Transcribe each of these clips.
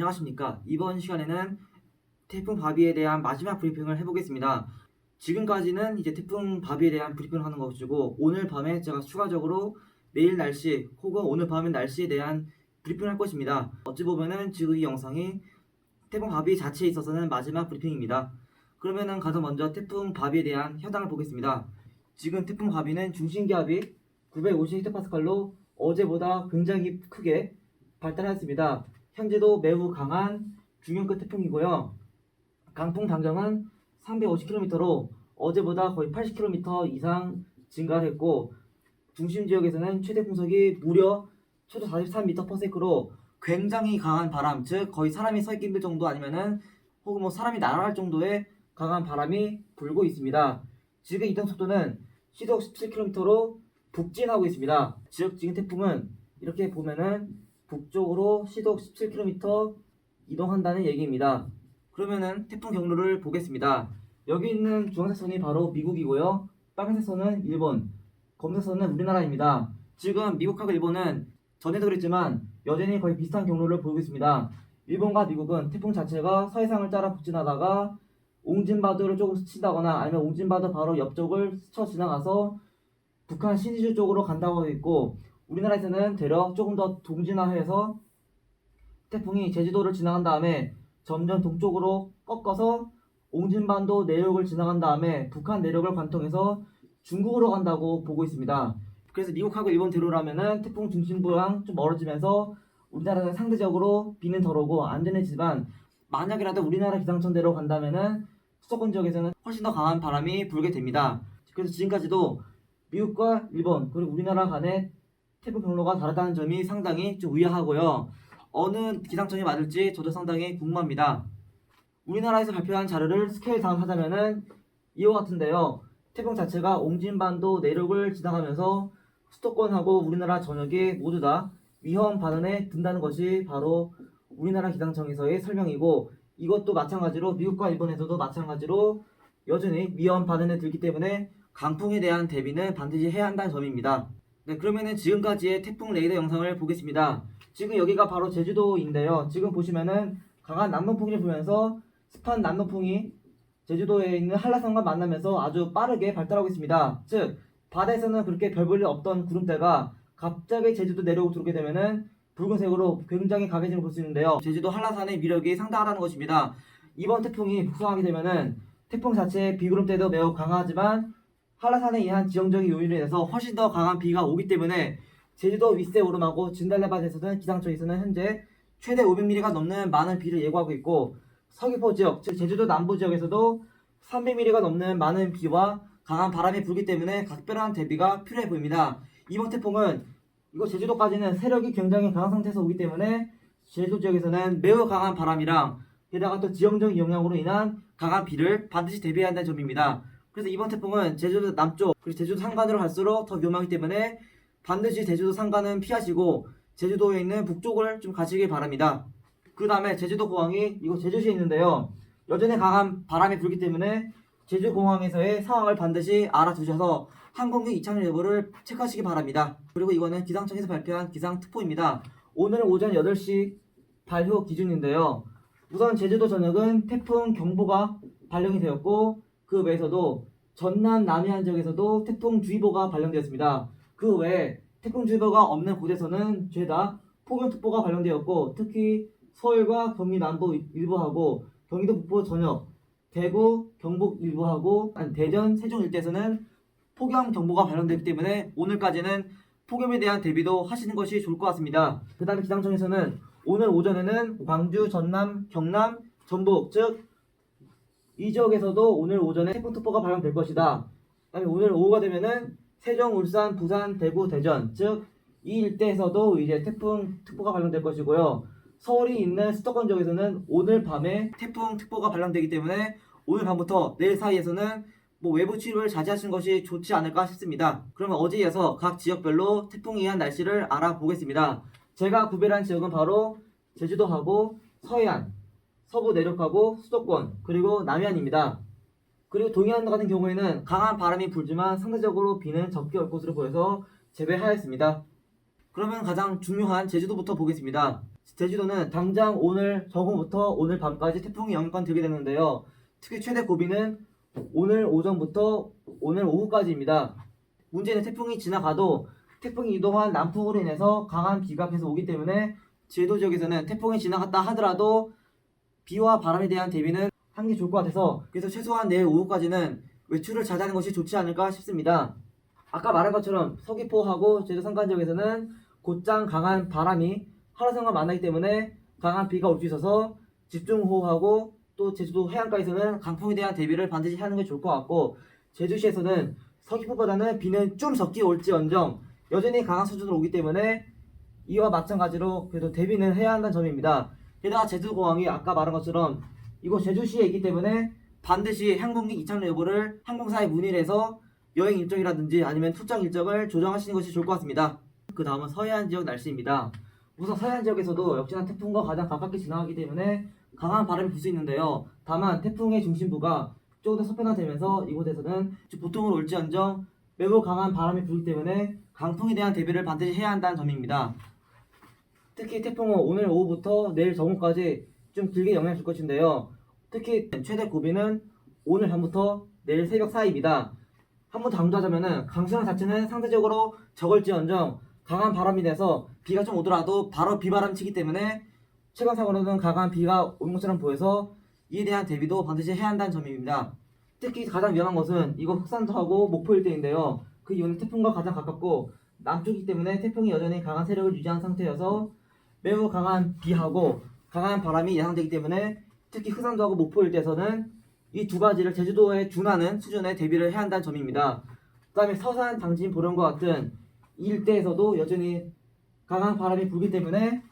안녕하십니까. 이번 시간에는 태풍 바비에 대한 마지막 브리핑을 해보겠습니다. 지금까지는 이제 태풍 바비에 대한 브리핑을 하는 것이고, 오늘 밤에 제가 추가적으로 내일 날씨 혹은 오늘 밤의 날씨에 대한 브리핑을 할 것입니다. 어찌 보면은 지금 이 영상이 태풍 바비 자체에 있어서는 마지막 브리핑입니다. 그러면은 가장 먼저 태풍 바비에 대한 현황을 보겠습니다. 지금 태풍 바비는 중심기압이 950헥토파스칼로 어제보다 굉장히 크게 발달했습니다. 현재도 매우 강한 중형급 태풍이고요. 강풍 반경은 350km로 어제보다 거의 80km 이상 증가했고, 중심 지역에서는 최대 풍속이 무려 초속 43m/s로 굉장히 강한 바람, 즉 거의 사람이 서 있기 힘들 정도 아니면은 혹은 뭐 사람이 날아갈 정도의 강한 바람이 불고 있습니다. 지금 이동 속도는 시속 17km로 북진하고 있습니다. 즉 지금 태풍은 이렇게 보면은 북쪽으로 시속 17km 이동한다는 얘기입니다. 그러면은 태풍 경로를 보겠습니다. 여기 있는 주황색 선이 바로 미국이고요. 빨간색 선은 일본, 검은색 선은 우리나라입니다. 지금 미국하고 일본은 전에도 그랬지만 여전히 거의 비슷한 경로를 보이고 있습니다. 일본과 미국은 태풍 자체가 서해상을 따라 북진하다가 옹진바도를 조금 스친다거나 아니면 옹진바도 바로 옆쪽을 스쳐 지나가서 북한 신의주 쪽으로 간다고 하고 있고, 우리나라에서는 대략 조금 더 동진화해서 태풍이 제주도를 지나간 다음에 점점 동쪽으로 꺾어서 옹진반도 내륙을 지나간 다음에 북한 내륙을 관통해서 중국으로 간다고 보고 있습니다. 그래서 미국하고 일본 대로라면은 태풍 중심부랑 좀 멀어지면서 우리나라는 상대적으로 비는 덜 오고 안전해지지만, 만약이라도 우리나라 기상청대로 간다면은 수도권 지역에서는 훨씬 더 강한 바람이 불게 됩니다. 그래서 지금까지도 미국과 일본 그리고 우리나라 간의 태풍 경로가 다르다는 점이 상당히 좀 의아하고요. 어느 기상청이 맞을지 저도 상당히 궁금합니다. 우리나라에서 발표한 자료를 스케일 다운하자면은 이와 같은데요. 태풍 자체가 옹진반도 내륙을 지나가면서 수도권하고 우리나라 전역이 모두 다 위험 반원에 든다는 것이 바로 우리나라 기상청에서의 설명이고, 이것도 마찬가지로 미국과 일본에서도 마찬가지로 여전히 위험 반원에 들기 때문에 강풍에 대한 대비는 반드시 해야 한다는 점입니다. 네, 그러면은 지금까지의 태풍 레이더 영상을 보겠습니다. 지금 여기가 바로 제주도인데요. 지금 보시면은 강한 남동풍이 불면서 습한 남동풍이 제주도에 있는 한라산과 만나면서 아주 빠르게 발달하고 있습니다. 즉 바다에서는 그렇게 별 볼 일 없던 구름대가 갑자기 제주도 내려오고 들어오게 되면은 붉은색으로 굉장히 강해지는 걸 볼 수 있는데요. 제주도 한라산의 위력이 상당하다는 것입니다. 이번 태풍이 북상하게 되면은 태풍 자체의 비구름대도 매우 강하지만 한라산에 의한 지형적인 요인으로 인해서 훨씬 더 강한 비가 오기 때문에 제주도 윗세 오름하고 진달래밭에서는 기상청에서는 현재 최대 500mm가 넘는 많은 비를 예고하고 있고, 서귀포 지역, 즉 제주도 남부 지역에서도 300mm가 넘는 많은 비와 강한 바람이 불기 때문에 각별한 대비가 필요해 보입니다. 이번 태풍은 이거 제주도까지는 세력이 굉장히 강한 상태에서 오기 때문에 제주도 지역에서는 매우 강한 바람이랑 게다가 또 지형적인 영향으로 인한 강한 비를 반드시 대비해야 한다는 점입니다. 그래서 이번 태풍은 제주도 남쪽 그리고 제주도 상간으로 갈수록 더 위험하기 때문에 반드시 제주도 상간은 피하시고 제주도에 있는 북쪽을 좀 가시길 바랍니다. 그 다음에 제주도 공항이 이곳 제주시에 있는데요. 여전히 강한 바람이 불기 때문에 제주공항에서의 상황을 반드시 알아두셔서 항공기 이착륙 여부를 체크하시기 바랍니다. 그리고 이거는 기상청에서 발표한 기상특보입니다. 오늘 오전 8시 발효 기준인데요. 우선 제주도 전역은 태풍 경보가 발령이 되었고, 그 외에서도 전남 남해안 지역에서도 태풍주의보가 발령되었습니다. 그 외에 태풍주의보가 없는 곳에서는 죄다 폭염특보가 발령되었고, 특히 서울과 경기 남부 일부하고 경기도 북부 전역, 대구, 경북 일부하고 대전, 세종 일대에서는 폭염경보가 발령되기 때문에 오늘까지는 폭염에 대한 대비도 하시는 것이 좋을 것 같습니다. 그 다음에 기상청에서는 오늘 오전에는 광주, 전남, 경남, 전북 즉 이 지역에서도 오늘 오전에 태풍특보가 발령될 것이다. 그다음에 오늘 오후가 되면은 세종, 울산, 부산, 대구, 대전 즉 이 일대에서도 이제 태풍특보가 발령될 것이고요. 서울이 있는 수도권 지역에서는 오늘 밤에 태풍특보가 발령되기 때문에 오늘 밤부터 내일 사이에서는 외부 출입을 자제하시는 것이 좋지 않을까 싶습니다. 그러면 어제에 이어서 각 지역별로 태풍에 의한 날씨를 알아보겠습니다. 제가 구별한 지역은 바로 제주도하고 서해안, 서부 내륙하고 수도권, 그리고 남해안입니다. 그리고 동해안 같은 경우에는 강한 바람이 불지만 상대적으로 비는 적게 올 것으로 보여서 제외하였습니다. 그러면 가장 중요한 제주도부터 보겠습니다. 제주도는 당장 오늘 저녁부터 오늘 밤까지 태풍이 영향권 들게 되는데요. 특히 최대 고비는 오늘 오전부터 오늘 오후까지입니다. 문제는 태풍이 지나가도 태풍이 이동한 남풍으로 인해서 강한 비가 계속 오기 때문에 제주도 지역에서는 태풍이 지나갔다 하더라도 비와 바람에 대한 대비는 하는 게 좋을 것 같아서 그래서 최소한 내일 오후까지는 외출을 자제하는 것이 좋지 않을까 싶습니다. 아까 말한 것처럼 서귀포하고 제주 산간 지역에서는 곧장 강한 바람이 하루 종일 만나기 때문에 강한 비가 올 수 있어서 집중호우하고 또 제주도 해안가에서는 강풍에 대한 대비를 반드시 하는 게 좋을 것 같고 제주시에서는 서귀포보다는 비는 좀 적게 올지언정 여전히 강한 수준으로 오기 때문에 이와 마찬가지로 그래도 대비는 해야 한다는 점입니다. 게다가 제주공항이 아까 말한 것처럼 이곳 제주시에 있기 때문에 반드시 항공기 이착륙 여부를 항공사에 문의를 해서 여행 일정이라든지 아니면 출장 일정을 조정하시는 것이 좋을 것 같습니다. 그 다음은 서해안 지역 날씨입니다. 우선 서해안 지역에서도 역시나 태풍과 가장 가깝게 지나가기 때문에 강한 바람이 불 수 있는데요. 다만 태풍의 중심부가 조금 더 서편화되면서 이곳에서는 보통으로 올지언정 매우 강한 바람이 불기 때문에 강풍에 대한 대비를 반드시 해야 한다는 점입니다. 특히 태풍은 오늘 오후부터 내일 정오까지 좀 길게 영향을 줄 것인데요. 특히 최대 고비는 오늘 밤부터 내일 새벽 사이입니다. 한번 더 강조하자면은 강수량 자체는 상대적으로 적을지언정 강한 바람이 돼서 비가 좀 오더라도 바로 비바람이 치기 때문에 최강상으로는 강한 비가 오는 것처럼 보여서 이에 대한 대비도 반드시 해야 한다는 점입니다. 특히 가장 위험한 것은 이곳 흑산도하고 목포 일대인데요. 그 이유는 태풍과 가장 가깝고 남쪽이기 때문에 태풍이 여전히 강한 세력을 유지한 상태여서 매우 강한 비하고 강한 바람이 예상되기 때문에 특히 흑산도하고 목포 일대에서는 이 두 가지를 제주도에 준하는 수준의 대비를 해야 한다는 점입니다. 그 다음에 서산, 당진, 보령과 같은 이 일대에서도 여전히 강한 바람이 불기 때문에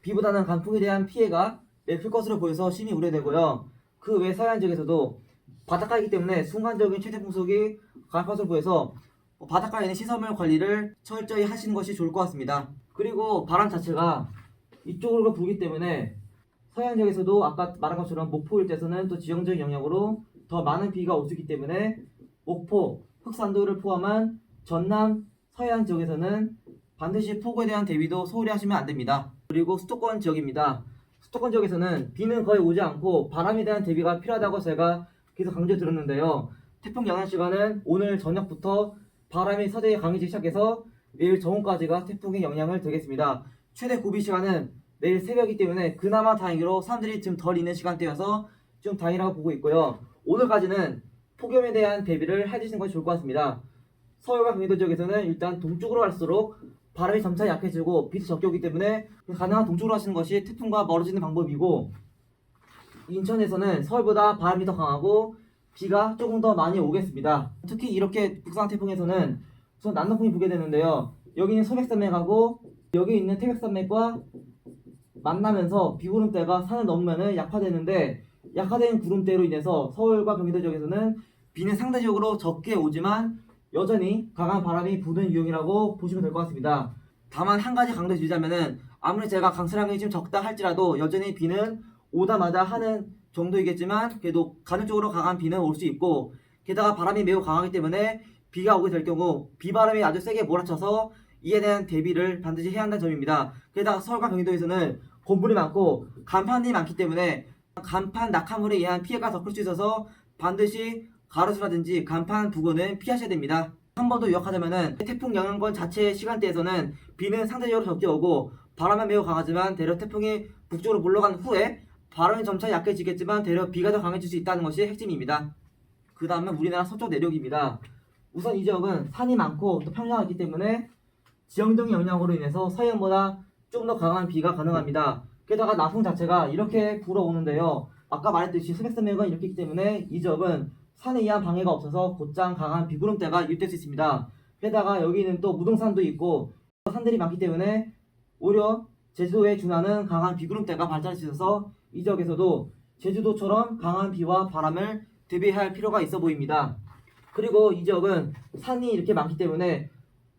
비보다는 강풍에 대한 피해가 매우 클 것으로 보여서 심히 우려되고요. 그 외 서해안 지역에서도 바닷가이기 때문에 순간적인 최대 풍속이 강할 것으로 보여서 바닷가에 있는 시설물 관리를 철저히 하시는 것이 좋을 것 같습니다. 그리고 바람 자체가 이쪽으로 불기 때문에 서해안 지역에서도 아까 말한 것처럼 목포 일대에서는 또 지형적인 영향으로 더 많은 비가 올 수 있기 때문에 목포, 흑산도를 포함한 전남, 서해안 지역에서는 반드시 폭우에 대한 대비도 소홀히 하시면 안 됩니다. 그리고 수도권 지역입니다. 수도권 지역에서는 비는 거의 오지 않고 바람에 대한 대비가 필요하다고 제가 계속 강조드렸는데요. 태풍 영향 시간은 오늘 저녁부터 바람이 서서히 강해지기 시작해서 내일 정오까지가 태풍의 영향을 들겠습니다. 최대 고비 시간은 내일 새벽이기 때문에 그나마 다행히로 사람들이 좀 덜 있는 시간대여서 좀 다행이라고 보고 있고요. 오늘까지는 폭염에 대한 대비를 해주시는 것이 좋을 것 같습니다. 서울과 경기도 지역에서는 일단 동쪽으로 갈수록 바람이 점차 약해지고 비도 적게 오기 때문에 가능한 동쪽으로 하시는 것이 태풍과 멀어지는 방법이고 인천에서는 서울보다 바람이 더 강하고 비가 조금 더 많이 오겠습니다. 특히 이렇게 북상 태풍에서는 우선 남동풍이 불게 되는데요. 여기는 소백산맥하고 여기 있는 태백산맥과 만나면서 비구름대가 산을 넘으면 약화되는데 약화된 구름대로 인해서 서울과 경기도 지역에서는 비는 상대적으로 적게 오지만 여전히 강한 바람이 부는 유형이라고 보시면 될 것 같습니다. 다만 한 가지 강조드리자면은 아무리 제가 강수량이 좀 적다 할지라도 여전히 비는 오다마다 하는 정도이겠지만 그래도 간헐적으로 강한 비는 올 수 있고 게다가 바람이 매우 강하기 때문에 비가 오게 될 경우 비바람이 아주 세게 몰아쳐서 이에 대한 대비를 반드시 해야 한다는 점입니다. 게다가 서울과 경기도에서는 건물이 많고 간판이 많기 때문에 간판 낙하물에 의한 피해가 더 클 수 있어서 반드시 가로수라든지 간판 부근은 피하셔야 됩니다. 한 번 더 요약하자면은 태풍 영향권 자체 시간대에서는 비는 상대적으로 적게 오고 바람은 매우 강하지만 대략 태풍이 북쪽으로 물러간 후에 바람이 점차 약해지겠지만 대략 비가 더 강해질 수 있다는 것이 핵심입니다. 그 다음은 우리나라 서쪽 내륙입니다. 우선 이 지역은 산이 많고 또 평야이기 때문에 지형적인 영향으로 인해서 서해안보다 좀 더 강한 비가 가능합니다. 게다가 남풍 자체가 이렇게 불어오는데요. 아까 말했듯이 소백산맥은 이렇기 때문에 이 지역은 산에 의한 방해가 없어서 곧장 강한 비구름대가 유입될 수 있습니다. 게다가 여기는 또 무등산도 있고 산들이 많기 때문에 오히려 제주도에 준하는 강한 비구름대가 발달할 수 있어서 이 지역에서도 제주도처럼 강한 비와 바람을 대비할 필요가 있어 보입니다. 그리고 이 지역은 산이 이렇게 많기 때문에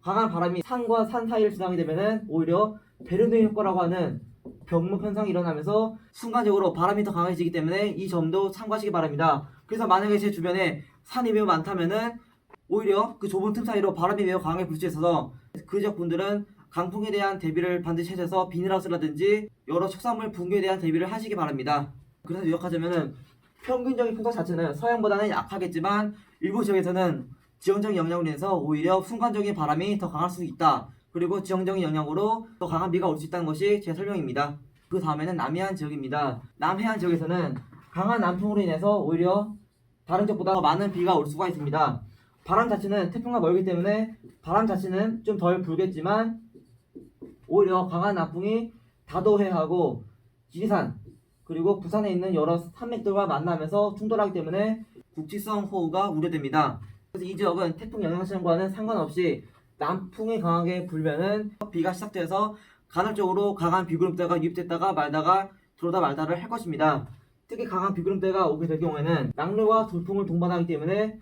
강한 바람이 산과 산 사이를 지나게 되면은 오히려 베르누이 효과라고 하는 병목 현상이 일어나면서 순간적으로 바람이 더 강해지기 때문에 이 점도 참고하시기 바랍니다. 그래서 만약에 제 주변에 산이 매우 많다면은 오히려 그 좁은 틈 사이로 바람이 매우 강하게 불 수 있어서 그 지역 분들은 강풍에 대한 대비를 반드시 하셔서 비닐하우스라든지 여러 축산물 붕괴에 대한 대비를 하시기 바랍니다. 그래서 요약하자면은 평균적인 풍속 자체는 서양보다는 약하겠지만 일부 지역에서는 지형적인 영향으로 인해서 오히려 순간적인 바람이 더 강할 수 있다. 그리고 지형적인 영향으로 더 강한 비가 올 수 있다는 것이 제 설명입니다. 그 다음에는 남해안 지역입니다. 남해안 지역에서는 강한 남풍으로 인해서 오히려 다른 지역보다 더 많은 비가 올 수가 있습니다. 바람 자체는 태풍과 멀기 때문에 바람 자체는 좀 덜 불겠지만 오히려 강한 남풍이 다도해하고 지리산 그리고 부산에 있는 여러 산맥들과 만나면서 충돌하기 때문에 국지성 호우가 우려됩니다. 그래서 이 지역은 태풍 영향성과는 상관없이 남풍이 강하게 불면은 비가 시작돼서 간헐적으로 강한 비구름대가 유입됐다가 말다가 들어오다 말다를 할 것입니다. 특히 강한 비구름대가 오게 될 경우에는 낙뢰와 돌풍을 동반하기 때문에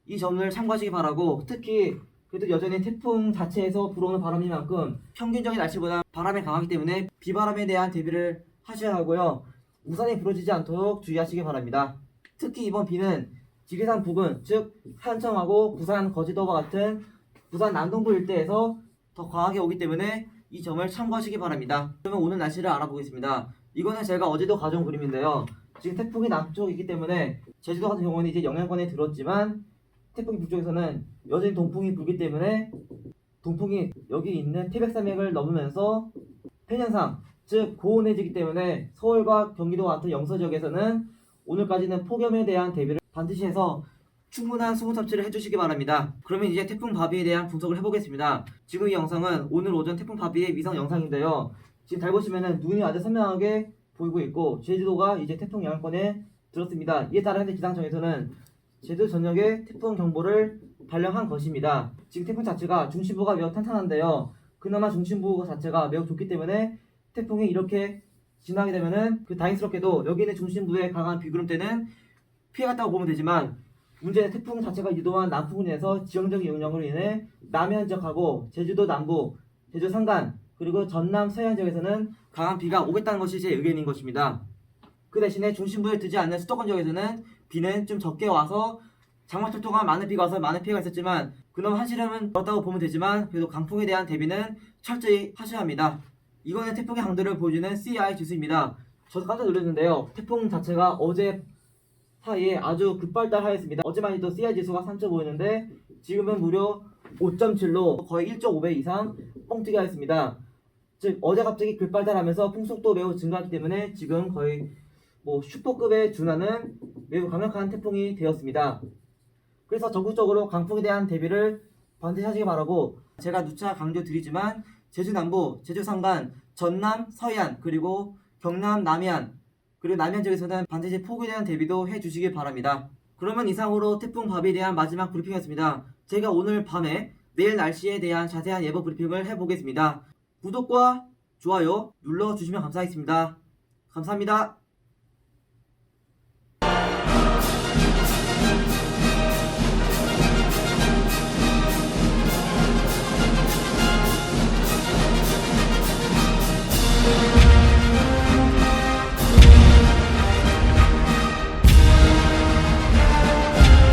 이 점을 참고하시기 바라고, 특히 그래도 여전히 태풍 자체에서 불어오는 바람이만큼 평균적인 날씨보다 바람이 강하기 때문에 비바람에 대한 대비를 하셔야 하고요. 우산이 부러지지 않도록 주의하시기 바랍니다. 특히 이번 비는 지리산 부근, 즉 산청하고 부산 거제도와 같은 부산 남동부 일대에서 더 강하게 오기 때문에 이 점을 참고하시기 바랍니다. 그러면 오늘 날씨를 알아보겠습니다. 이거는 제가 어제도 가져온 그림인데요. 지금 태풍이 남쪽에 있기 때문에 제주도 같은 경우는 이제 영향권에 들었지만 태풍이 북쪽에서는 여전히 동풍이 불기 때문에 동풍이 여기 있는 태백산맥을 넘으면서 편현상, 즉 고온해지기 때문에 서울과 경기도와 같은 영서 지역에서는 오늘까지는 폭염에 대한 대비를 반드시 해서 충분한 수분 섭취를 해주시기 바랍니다. 그러면 이제 태풍 바비에 대한 분석을 해보겠습니다. 지금 이 영상은 오늘 오전 태풍 바비의 위성 영상인데요. 지금 잘 보시면은 눈이 아주 선명하게 보이고 있고 제주도가 이제 태풍 영향권에 들었습니다. 이에 따라 현재 기상청에서는 제주 전역에 태풍 경보를 발령한 것입니다. 지금 태풍 자체가 중심부가 매우 탄탄한데요. 그나마 중심부 자체가 매우 좋기 때문에 태풍이 이렇게 지나게 되면은 다행스럽게도 여기 있는 중심부에 강한 비구름대는 피해갔다고 보면 되지만, 문제는 태풍 자체가 유도한 남풍으로 인해서 지형적인 영향으로 인해 남해안 지역하고 제주도 남부, 제주 산간 그리고 전남 서해안 지역에서는 강한 비가 오겠다는 것이 제 의견인 것입니다. 그 대신에 중심부에 두지 않는 수도권 지역에서는 비는 좀 적게 와서 장마철 동안 많은 비가 와서 많은 피해가 있었지만 그나마 한시름은 그렇다고 보면 되지만 그래도 강풍에 대한 대비는 철저히 하셔야 합니다. 이거는 태풍의 강도를 보여주는 CI 지수입니다. 저도 깜짝 놀랐는데요. 태풍 자체가 어제 사이에 아주 급발달하였습니다. 어제만 해도 CI 지수가 3.5였는데 지금은 무려 5.7로 거의 1.5배 이상 뻥튀기 하였습니다. 즉 어제 갑자기 급발달하면서 풍속도 매우 증가하기 때문에 지금 거의 슈퍼급에 준하는 매우 강력한 태풍이 되었습니다. 그래서 전국적으로 강풍에 대한 대비를 반드시 하시기 바라고, 제가 누차 강조드리지만 제주 남부, 제주 산간, 전남, 서해안 그리고 경남, 남해안 그리고 남해안 지역에서는 반드시 폭우에 대한 대비도 해주시기 바랍니다. 그러면 이상으로 태풍 바비에 대한 마지막 브리핑이었습니다. 제가 오늘 밤에 내일 날씨에 대한 자세한 예보 브리핑을 해보겠습니다. 구독과 좋아요 눌러주시면 감사하겠습니다. 감사합니다.